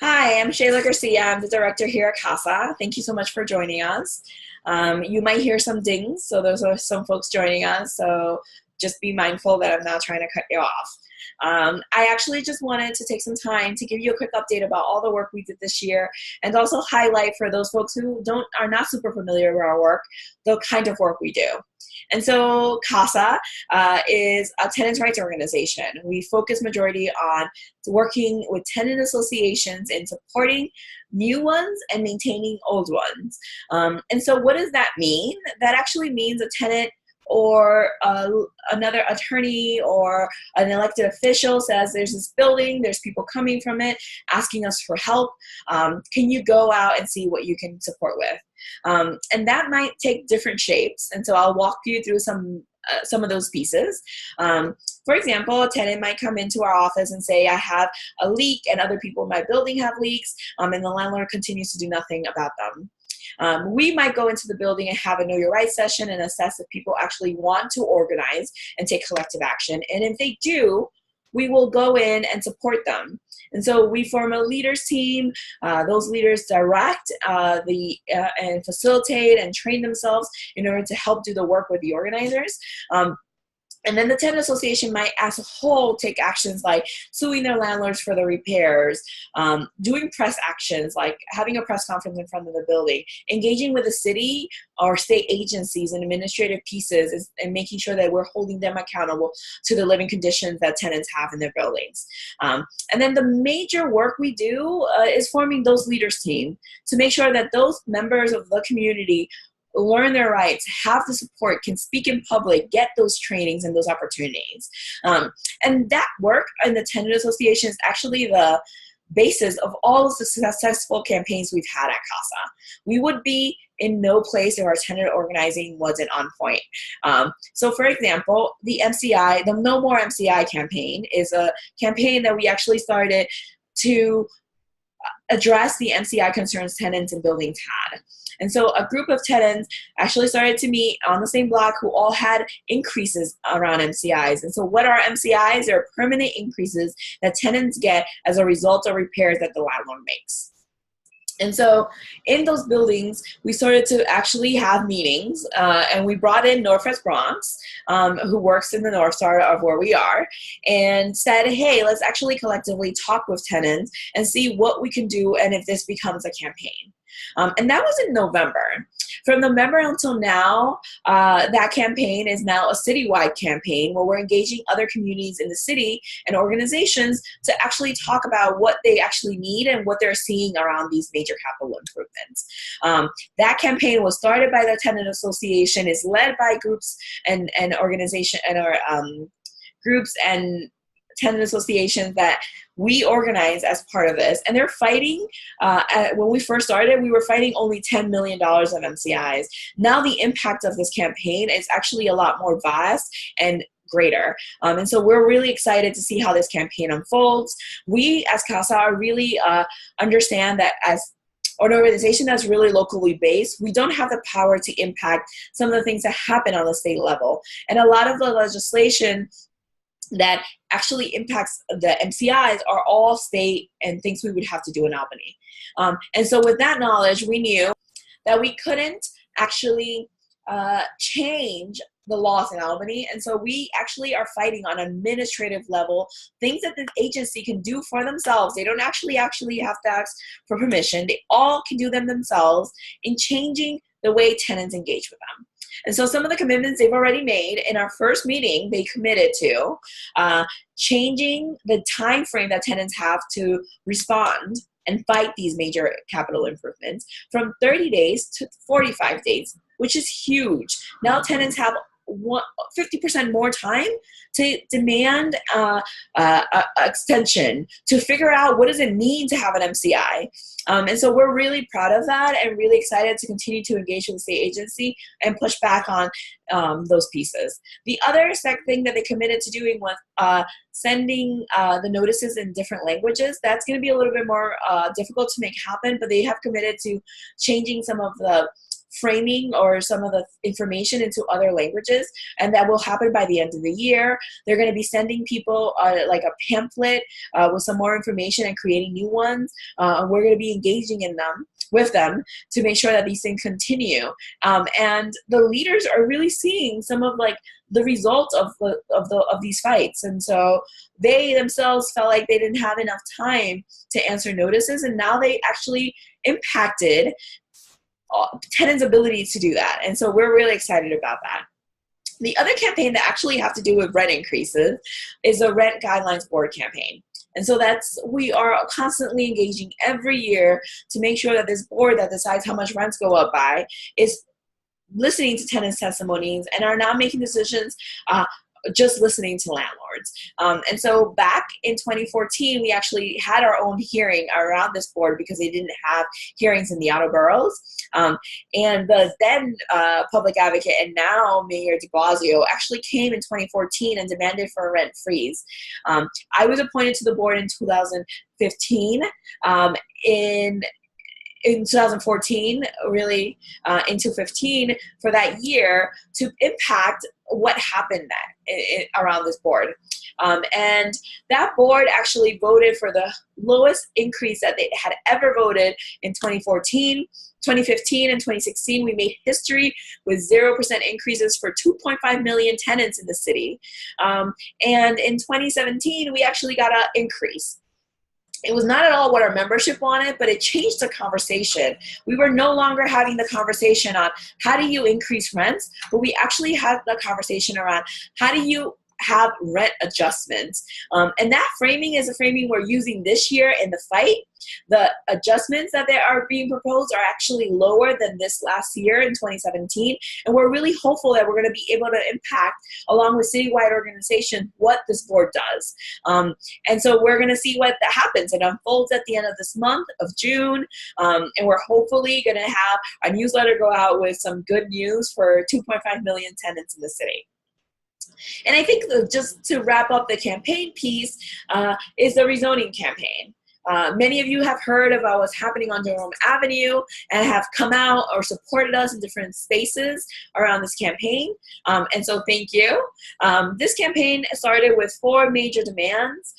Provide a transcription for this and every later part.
Hi, I'm Shayla Garcia. I'm the director here at CASA. Thank you so much for joining us. You might hear some dings, so those are some folks joining us. So just be mindful that I'm not trying to cut you off. I actually just wanted to take some time to give you a quick update about all the work we did this year, and also highlight for those folks who are not super familiar with our work, the kind of work we do. And so CASA is a tenants' rights organization. We focus majority on working with tenant associations and supporting new ones and maintaining old ones. And so what does that mean? That actually means a tenant or another attorney or an elected official says there's this building, there's people coming from it asking us for help. Can you go out and see what you can support with? And that might take different shapes. And so I'll walk you through some of those pieces. For example, a tenant might come into our office and say, I have a leak and other people in my building have leaks, and the landlord continues to do nothing about them. We might go into the building and have a Know Your Rights session and assess if people actually want to organize and take collective action. And if they do, we will go in and support them. And so we form a leaders team. Those leaders direct and facilitate and train themselves in order to help do the work with the organizers. And then the tenant association might, as a whole, take actions like suing their landlords for the repairs, doing press actions like having a press conference in front of the building, engaging with the city or state agencies and administrative pieces, and making sure that we're holding them accountable to the living conditions that tenants have in their buildings. And then the major work we do is forming those leaders team to make sure that those members of the community learn their rights, have the support, can speak in public, get those trainings and those opportunities. And that work in the tenant association is actually the basis of all of the successful campaigns we've had at CASA. We would be in no place if our tenant organizing wasn't on point. So for example, the MCI, the No More MCI campaign, is a campaign that we actually started to address the MCI concerns tenants and buildings had. And so a group of tenants actually started to meet on the same block who all had increases around MCIs. And so what are MCIs? They're permanent increases that tenants get as a result of repairs that the landlord makes. And so in those buildings, we started to actually have meetings, and we brought in Northwest Bronx, who works in the North Star of where we are, and said, hey, let's actually collectively talk with tenants and see what we can do and if this becomes a campaign. And that was in November. From November until now, that campaign is now a citywide campaign where we're engaging other communities in the city and organizations to actually talk about what they actually need and what they're seeing around these major capital improvements. That campaign was started by the Tenant Association, is led by groups and organization and our groups and tenant associations that we organize as part of this. And they're fighting, when we first started, we were fighting only $10 million of MCIs. Now the impact of this campaign is actually a lot more vast and greater. And so we're really excited to see how this campaign unfolds. We as CASA really understand that as an organization that's really locally based, we don't have the power to impact some of the things that happen on the state level. And a lot of the legislation that actually impacts the MCIs are all state and things we would have to do in Albany. And so with that knowledge, we knew that we couldn't actually change the laws in Albany. And so we actually are fighting on an administrative level, things that the agency can do for themselves. They don't actually have to ask for permission. They all can do them themselves in changing the way tenants engage with them. And so some of the commitments they've already made in our first meeting, they committed to changing the time frame that tenants have to respond and fight these major capital improvements from 30 days to 45 days, which is huge. Now tenants have 50% more time to demand extension, to figure out what does it mean to have an MCI. And so we're really proud of that and really excited to continue to engage with the state agency and push back on those pieces. The other thing that they committed to doing was sending the notices in different languages. That's going to be a little bit more difficult to make happen, but they have committed to changing some of the framing or some of the information into other languages, and that will happen by the end of the year. They're going to be sending people like a pamphlet with some more information and creating new ones. We're going to be engaging in them with them to make sure that these things continue. And the leaders are really seeing some of like the results of these fights, and so they themselves felt like they didn't have enough time to answer notices, and now they actually impacted tenants' ability to do that. And so we're really excited about that. The other campaign that actually have to do with rent increases is a Rent Guidelines Board campaign. And so we are constantly engaging every year to make sure that this board that decides how much rents go up by is listening to tenants' testimonies and are not making decisions just listening to landlords. And so back in 2014, we actually had our own hearing around this board because they didn't have hearings in the outer boroughs. And the then public advocate and now Mayor de Blasio actually came in 2014 and demanded for a rent freeze. I was appointed to the board in 2015. In 2014, really into 15 for that year to impact what happened around this board. And that board actually voted for the lowest increase that they had ever voted in 2014. 2015 and 2016, we made history with 0% increases for 2.5 million tenants in the city. And in 2017, we actually got an increase. It was not at all what our membership wanted, but it changed the conversation. We were no longer having the conversation on how do you increase rents, but we actually had the conversation around how do you have rent adjustments. And that framing is a framing we're using this year in the fight. The adjustments that are being proposed are actually lower than this last year in 2017. And we're really hopeful that we're going to be able to impact, along with citywide organization, what this board does. And so we're going to see what that happens. It unfolds at the end of this month of June. And we're hopefully going to have a newsletter go out with some good news for 2.5 million tenants in the city. And I think just to wrap up the campaign piece is the rezoning campaign. Many of you have heard about what's happening on Jerome Avenue and have come out or supported us in different spaces around this campaign. And so thank you. This campaign started with 4 major demands.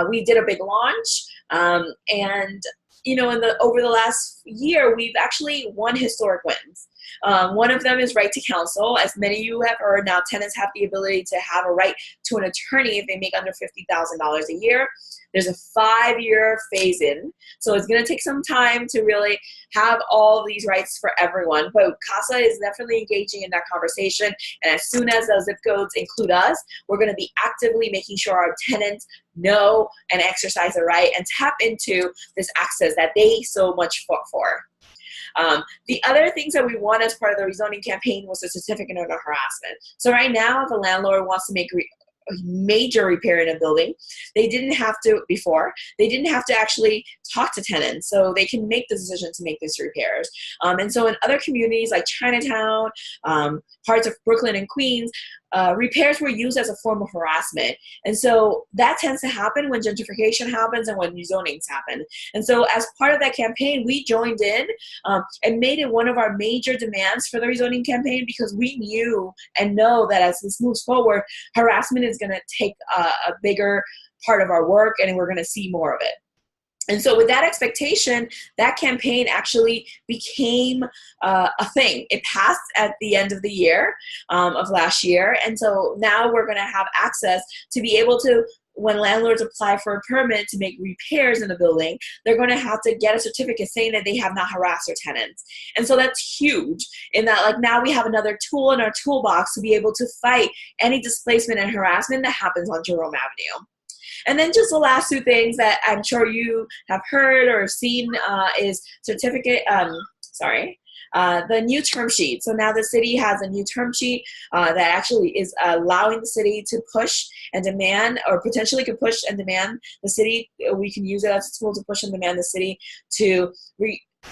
We did a big launch, and you know, over the last year, we've actually won historic wins. One of them is right to counsel. As many of you have heard, now tenants have the ability to have a right to an attorney if they make under $50,000 a year. There's a 5-year phase-in, so it's going to take some time to really have all these rights for everyone. But CASA is definitely engaging in that conversation, and as soon as those zip codes include us, we're going to be actively making sure our tenants know and exercise the right and tap into this access that they so much fought for. The other things that we want as part of the rezoning campaign was a certificate of harassment. So right now, if a landlord wants to make a major repair in a building, they didn't have to before. They didn't have to actually talk to tenants, so they can make the decision to make these repairs. And so in other communities like Chinatown, parts of Brooklyn and Queens, repairs were used as a form of harassment. And so that tends to happen when gentrification happens and when rezonings happen. And so as part of that campaign, we joined in and made it one of our major demands for the rezoning campaign, because we knew and know that as this moves forward, harassment is going to take a bigger part of our work, and we're going to see more of it. And so with that expectation, that campaign actually became a thing. It passed at the end of the year of last year. And so now we're going to have access to be able to, when landlords apply for a permit to make repairs in a building, they're going to have to get a certificate saying that they have not harassed their tenants. And so that's huge in that, like, now we have another tool in our toolbox to be able to fight any displacement and harassment that happens on Jerome Avenue. And then just the last 2 things that I'm sure you have heard or seen is the new term sheet. So now the city has a new term sheet that actually is allowing the city to push and demand, or potentially could push and demand the city. We can use it as a tool to push and demand the city to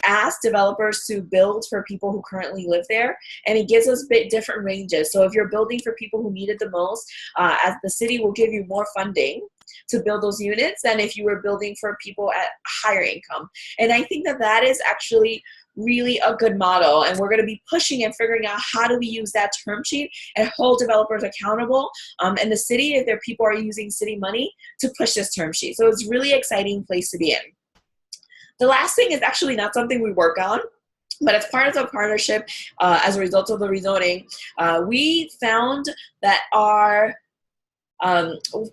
ask developers to build for people who currently live there, and it gives us a bit different ranges. So if you're building for people who need it the most, as the city will give you more funding to build those units than if you were building for people at higher income. And I think that that is actually really a good model. And we're going to be pushing and figuring out how do we use that term sheet and hold developers accountable and the city, if their people are using city money, to push this term sheet. So it's really exciting place to be in. The last thing is actually not something we work on, but as part of the partnership, as a result of the rezoning, we found that our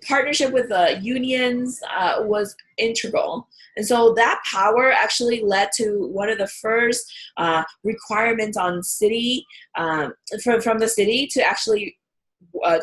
partnership with the unions was integral. And so that power actually led to one of the first requirements on city, from the city to actually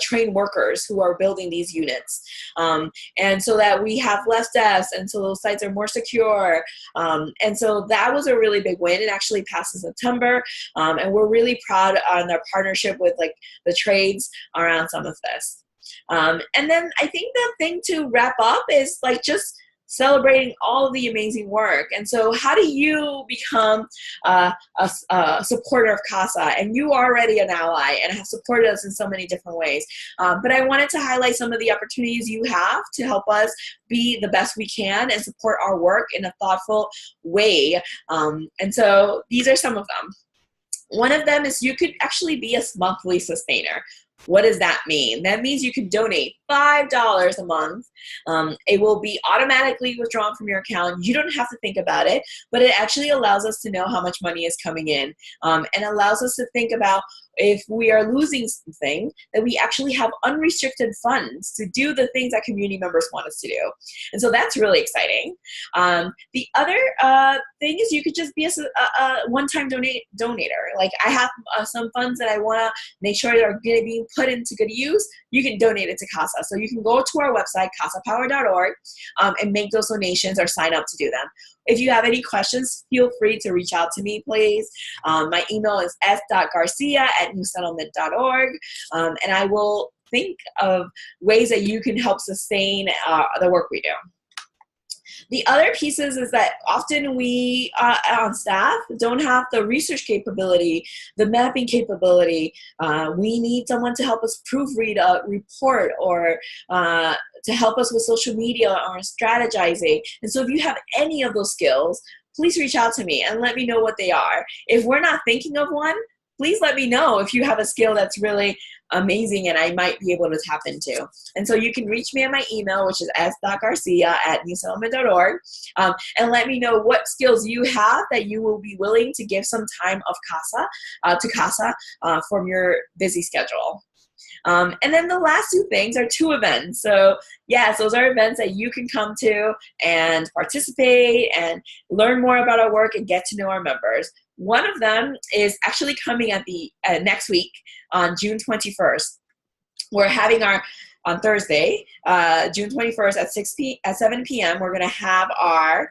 train workers who are building these units. And so that we have less deaths, and so those sites are more secure. And so that was a really big win. It actually passed in September. And we're really proud on our partnership with like the trades around some of this. And then I think the thing to wrap up is like just celebrating all of the amazing work. And so how do you become a supporter of CASA? And you are already an ally and have supported us in so many different ways. But I wanted to highlight some of the opportunities you have to help us be the best we can and support our work in a thoughtful way. And so these are some of them. One of them is you could actually be a monthly sustainer. What does that mean? That means you can donate $5 a month. It will be automatically withdrawn from your account. You don't have to think about it, but it actually allows us to know how much money is coming in, and allows us to think about if we are losing something, that we actually have unrestricted funds to do the things that community members want us to do. And so that's really exciting. The other thing is you could just be a one-time donator. Like I have some funds that I want to make sure are going to be put into good use. You can donate it to CASA. So you can go to our website, casapower.org, and make those donations or sign up to do them. If you have any questions, feel free to reach out to me, please. My email is s.garcia@newsettlement.org, and I will think of ways that you can help sustain the work we do. The other pieces is that often we on staff don't have the research capability, the mapping capability. We need someone to help us proofread a report or to help us with social media or strategizing. And so if you have any of those skills, please reach out to me and let me know what they are. If we're not thinking of one, please let me know if you have a skill that's really amazing and I might be able to tap into. And so you can reach me at my email, which is s.garcia@newsettlement.org, and let me know what skills you have that you will be willing to give some time of CASA from your busy schedule. And then the last two things are 2 events. So yes, those are events that you can come to and participate and learn more about our work and get to know our members. One of them is actually coming at the next week on June 21st. We're having on Thursday, June 21st at 7 p.m., we're going to have our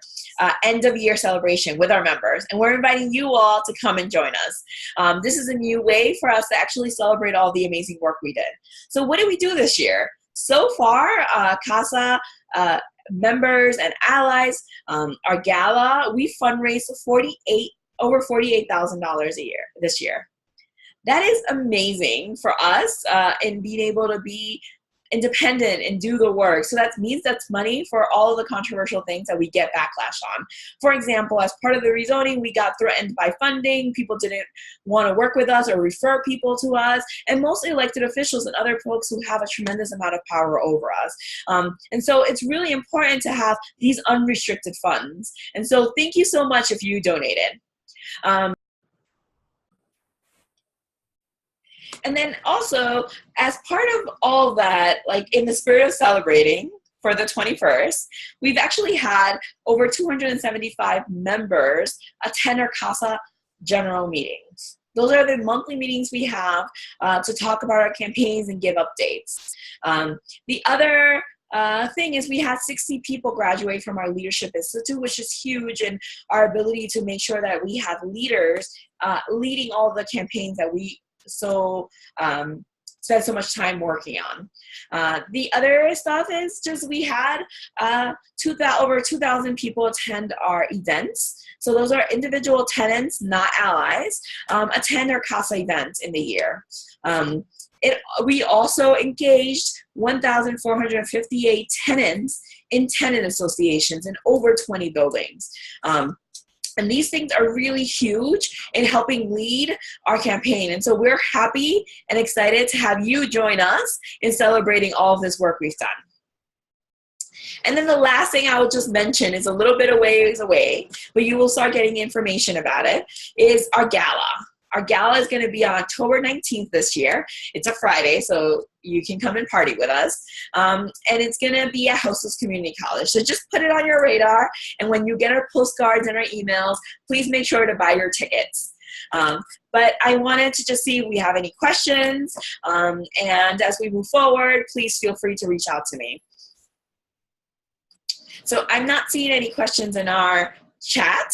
end of year celebration with our members. And we're inviting you all to come and join us. This is a new way for us to actually celebrate all the amazing work we did. So what did we do this year? So far, CASA members and allies, our gala, we fundraised over $48,000 a year this year. That is amazing for us in being able to be independent and do the work. So that means that's money for all of the controversial things that we get backlash on. For example, as part of the rezoning, we got threatened by funding. People didn't want to work with us or refer people to us, and mostly elected officials and other folks who have a tremendous amount of power over us. And so it's really important to have these unrestricted funds. And so thank you so much if you donated. And then also, as part of all that, like in the spirit of celebrating for the 21st, we've actually had over 275 members attend our CASA general meetings. Those are the monthly meetings we have to talk about our campaigns and give updates. The other thing is we had 60 people graduate from our Leadership Institute, which is huge in our ability to make sure that we have leaders leading all the campaigns that we spend so much time working on. The other stuff is just we had over 2,000 people attend our events. So those are individual tenants, not allies, attend our CASA events in the year. We also engaged 1,458 tenants in tenant associations in over 20 buildings. And these things are really huge in helping lead our campaign. And so we're happy and excited to have you join us in celebrating all of this work we've done. And then the last thing I will just mention is a little bit of ways away, but you will start getting information about it, is our gala. Our gala is going to be on October 19th this year. It's a Friday, so you can come and party with us. And it's going to be at Hostess Community College. So just put it on your radar. And when you get our postcards and our emails, please make sure to buy your tickets. But I wanted to just see if we have any questions. And as we move forward, please feel free to reach out to me. So I'm not seeing any questions in our chat,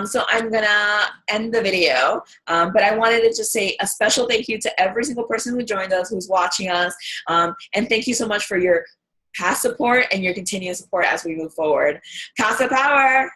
so I'm gonna end the video, but I wanted to just say a special thank you to every single person who joined us, who's watching us, and thank you so much for your past support and your continued support as we move forward. CASA Power!